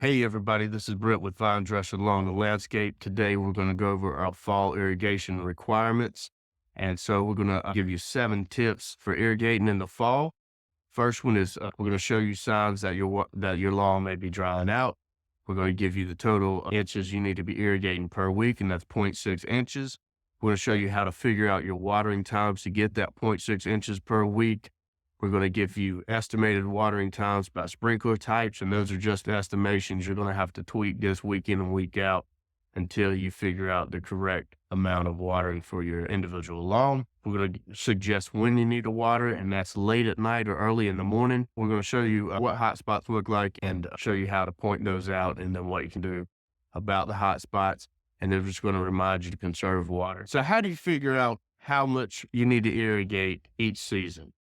Hey everybody, this is Brett with Vine Dresser Lawn and Landscape. Today we're going to go over our fall irrigation requirements. And so we're going to give you 7 tips for irrigating in the fall. First one is we're going to show you signs that your lawn may be drying out. We're going to give you the total inches you need to be irrigating per week, and that's 0.6 inches. We're going to show you how to figure out your watering times to get that 0.6 inches per week. We're going to give you estimated watering times by sprinkler types, and those are just estimations. You're going to have to tweak this week in and week out until you figure out the correct amount of watering for your individual lawn. We're going to suggest when you need to water, and that's late at night or early in the morning. We're going to show you what hot spots look like and show you how to point those out and then what you can do about the hot spots. And then we're just going to remind you to conserve water. So how do you figure out how much you need to irrigate each season?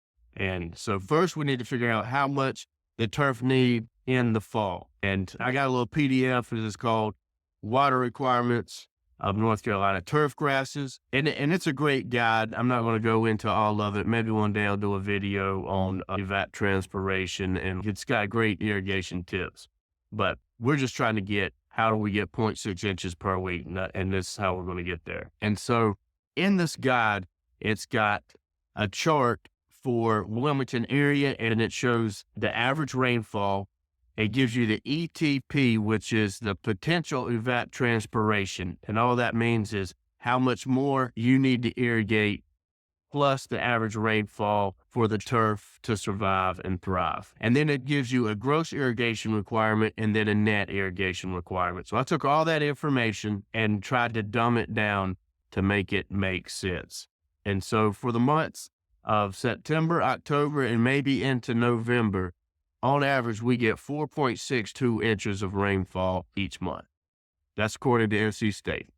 And so first we need to figure out how much the turf need in the fall. And I got a little PDF that is called Water Requirements of North Carolina Turf Grasses. And it's a great guide. I'm not going to go into all of it. Maybe one day I'll do a video on evapotranspiration, and it's got great irrigation tips. But we're just trying to get, how do we get 0.6 inches per week? And this is how we're going to get there. And so in this guide, it's got a chart for Wilmington area, and it shows the average rainfall. It gives you the ETP, which is the potential evapotranspiration. And all that means is how much more you need to irrigate plus the average rainfall for the turf to survive and thrive. And then it gives you a gross irrigation requirement and then a net irrigation requirement. So I took all that information and tried to dumb it down to make it make sense. And so for the months of September, October, and maybe into November, on average, we get 4.62 inches of rainfall each month. That's according to NC State.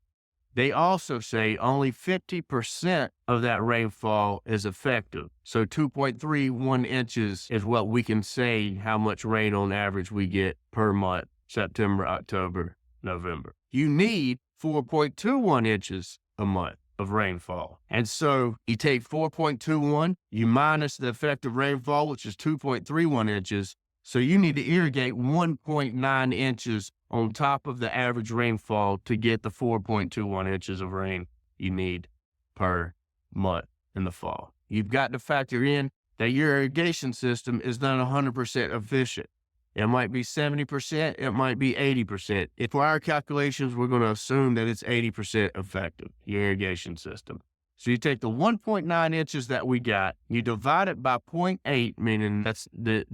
They also say only 50% of that rainfall is effective. So 2.31 inches is what we can say how much rain on average we get per month, September, October, November. You need 4.21 inches a month of rainfall. And so you take 4.21, you minus the effective rainfall, which is 2.31 inches. So you need to irrigate 1.9 inches on top of the average rainfall to get the 4.21 inches of rain you need per month in the fall. You've got to factor in that your irrigation system is not 100% efficient. It might be 70%, it might be 80%. If for our calculations, we're going to assume that it's 80% effective, your irrigation system. So you take the 1.9 inches that we got, you divide it by 0.8, meaning that's the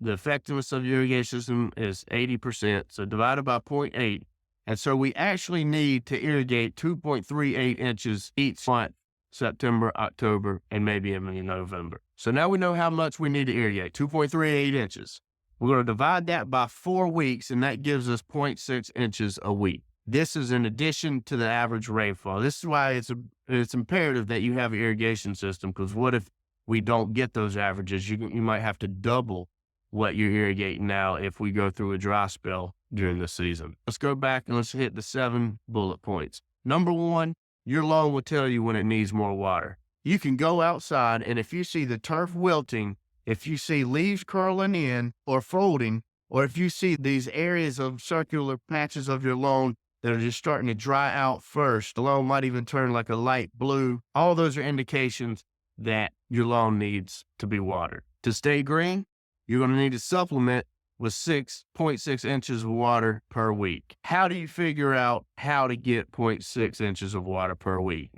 effectiveness of your irrigation system is 80%. So divided by 0.8. And so we actually need to irrigate 2.38 inches each month, September, October, and maybe in November. So now we know how much we need to irrigate, 2.38 inches. We're going to divide that by 4 weeks, and that gives us 0.6 inches a week. This is in addition to the average rainfall. This is why it's imperative that you have an irrigation system, because what if we don't get those averages? You might have to double what you're irrigating now if we go through a dry spell during the season. Let's go back and let's hit the 7 bullet points. Number 1, your lawn will tell you when it needs more water. You can go outside, and if you see the turf wilting, if you see leaves curling in or folding, or if you see these areas of circular patches of your lawn that are just starting to dry out first, the lawn might even turn like a light blue. All those are indications that your lawn needs to be watered. To stay green, you're going to need to supplement with 6.6 inches of water per week. How do you figure out how to get 0.6 inches of water per week?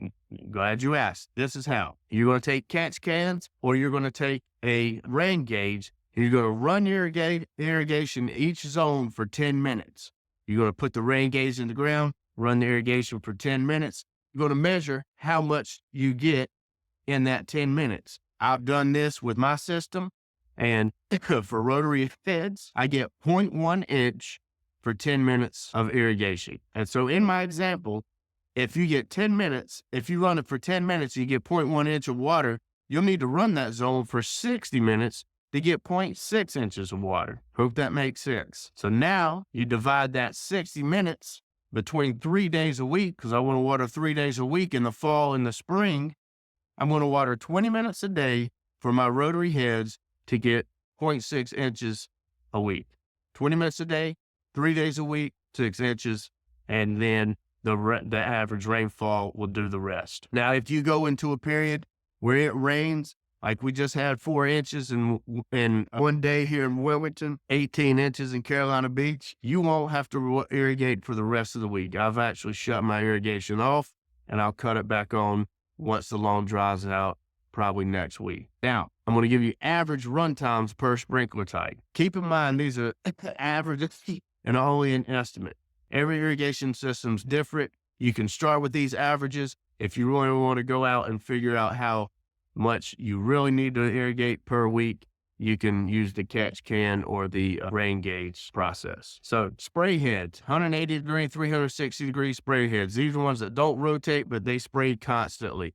Glad you asked. This is how. You're going to take catch cans, or you're going to take a rain gauge, and you're going to run your irrigation each zone for 10 minutes. You're going to put the rain gauge in the ground, run the irrigation for 10 minutes. You're going to measure how much you get in that 10 minutes. I've done this with my system, and for Rotary Heads, I get 0.1 inch for 10 minutes of irrigation. And so in my example, if you get 10 minutes, if you run it for 10 minutes, you get 0.1 inch of water, you'll need to run that zone for 60 minutes to get 0.6 inches of water. Hope that makes sense. So now you divide that 60 minutes between 3 days a week, because I want to water 3 days a week in the fall and the spring. I'm going to water 20 minutes a day for my Rotary Heads to get 0.6 inches a week. 20 minutes a day, 3 days a week, 6 inches, and then the average rainfall will do the rest. Now, if you go into a period where it rains, like we just had 4 inches in one day here in Wilmington, 18 inches in Carolina Beach, you won't have to irrigate for the rest of the week. I've actually shut my irrigation off, and I'll cut it back on once the lawn dries out, probably next week. Now, I'm going to give you average run times per sprinkler type. Keep in mind, these are averages and only an estimate. Every irrigation system's different. You can start with these averages. If you really want to go out and figure out how much you really need to irrigate per week, you can use the catch can or the rain gauge process. So spray heads, 180 degree, 360 degree spray heads. These are ones that don't rotate, but they spray constantly.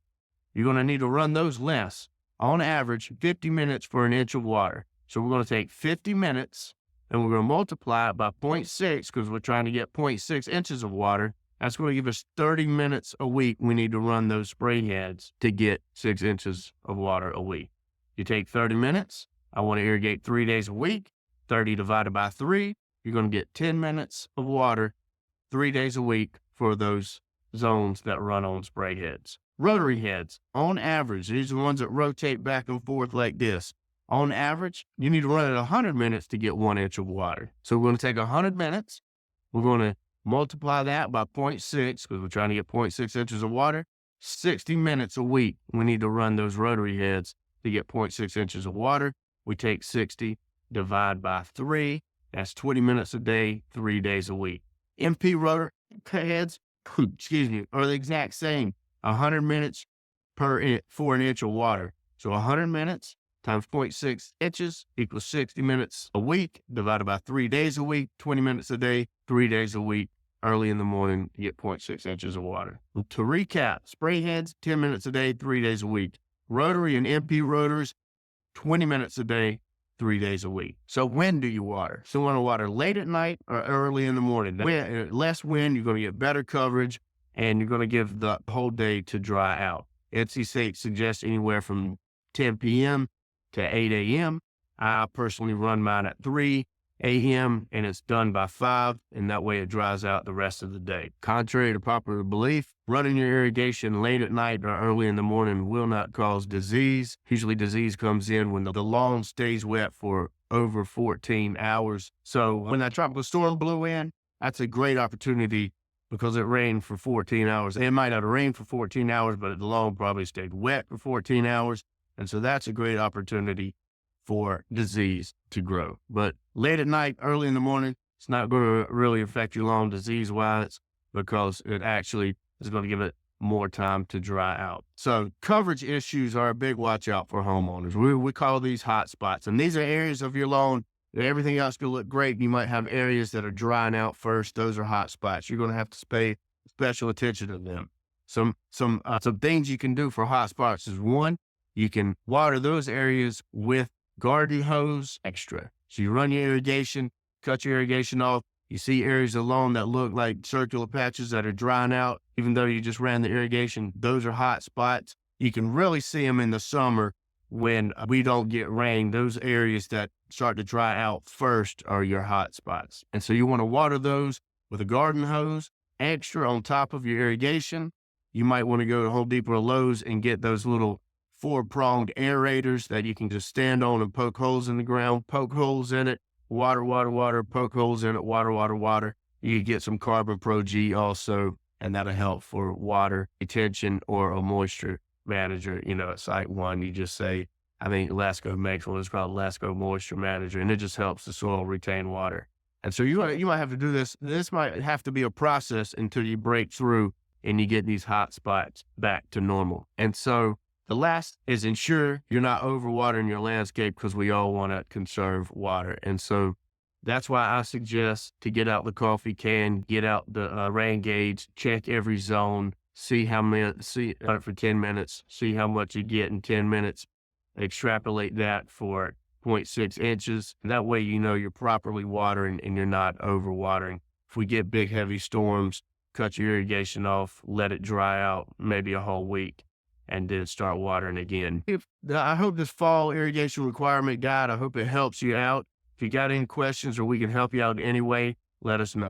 You're going to need to run those less. On average, 50 minutes for an inch of water. So we're going to take 50 minutes and we're going to multiply it by 0.6 because we're trying to get 0.6 inches of water. That's going to give us 30 minutes a week. We need to run those spray heads to get 6 inches of water a week. You take 30 minutes. I want to irrigate 3 days a week. 30 divided by 3, you're going to get 10 minutes of water 3 days a week for those zones that run on spray heads. Rotary heads, on average, these are the ones that rotate back and forth like this. On average, you need to run it 100 minutes to get 1 inch of water. So we're going to take 100 minutes. We're going to multiply that by 0.6 because we're trying to get 0.6 inches of water. 60 minutes a week, we need to run those rotary heads to get 0.6 inches of water. We take 60, divide by 3. That's 20 minutes a day, 3 days a week. MP rotor heads, are the exact same. 100 minutes for an inch of water. So 100 minutes times 0.6 inches equals 60 minutes a week, divided by 3 days a week, 20 minutes a day, 3 days a week, early in the morning, you get 0.6 inches of water. To recap, spray heads, 10 minutes a day, 3 days a week. Rotary and MP rotors, 20 minutes a day, 3 days a week. So when do you water? So you want to water late at night or early in the morning. Less wind, you're going to get better coverage, and you're going to give the whole day to dry out. NC suggests anywhere from 10 p.m. to 8 a.m. I personally run mine at 3 a.m. and it's done by 5, and that way it dries out the rest of the day. Contrary to popular belief, running your irrigation late at night or early in the morning will not cause disease. Usually disease comes in when the lawn stays wet for over 14 hours. So when that tropical storm blew in, that's a great opportunity because it rained for 14 hours. It might not have rained for 14 hours, but the lawn probably stayed wet for 14 hours. And so that's a great opportunity for disease to grow. But late at night, early in the morning, it's not going to really affect your lawn disease-wise because it actually is going to give it more time to dry out. So coverage issues are a big watch out for homeowners. We call these hot spots. And these are areas of your lawn that everything else will look great. You might have areas that are drying out first. Those are hot spots. You're going to have to pay special attention to them. Some things you can do for hot spots is, one, you can water those areas with garden hose extra. So you run your irrigation, cut your irrigation off. You see areas of lawn that look like circular patches that are drying out, even though you just ran the irrigation. Those are hot spots. You can really see them in the summer when we don't get rain. Those areas that start to dry out first are your hot spots. And so you want to water those with a garden hose extra on top of your irrigation. You might want to go to Home Depot or Lowe's and get those little 4-pronged aerators that you can just stand on and poke holes in the ground, poke holes in it, water, water, water, poke holes in it, water, water, water. You can get some Carbon Pro G also, and that'll help for water retention or a moisture manager. You know, at Site 1, you just say, I think Lasco makes one, it's called Lasco Moisture Manager, and it just helps the soil retain water. And so you might have to do this. This might have to be a process until you break through and you get these hot spots back to normal. And so the last is ensure you're not overwatering your landscape, because we all want to conserve water. And so that's why I suggest to get out the coffee can, get out the rain gauge, check every zone, see it for 10 minutes, see how much you get in 10 minutes, extrapolate that for 0.6 inches. That way you know you're properly watering and you're not overwatering. If we get big, heavy storms, cut your irrigation off, let it dry out maybe a whole week, and then start watering again. I hope this fall irrigation requirement guide, I hope it helps you out. If you got any questions or we can help you out in any way, let us know.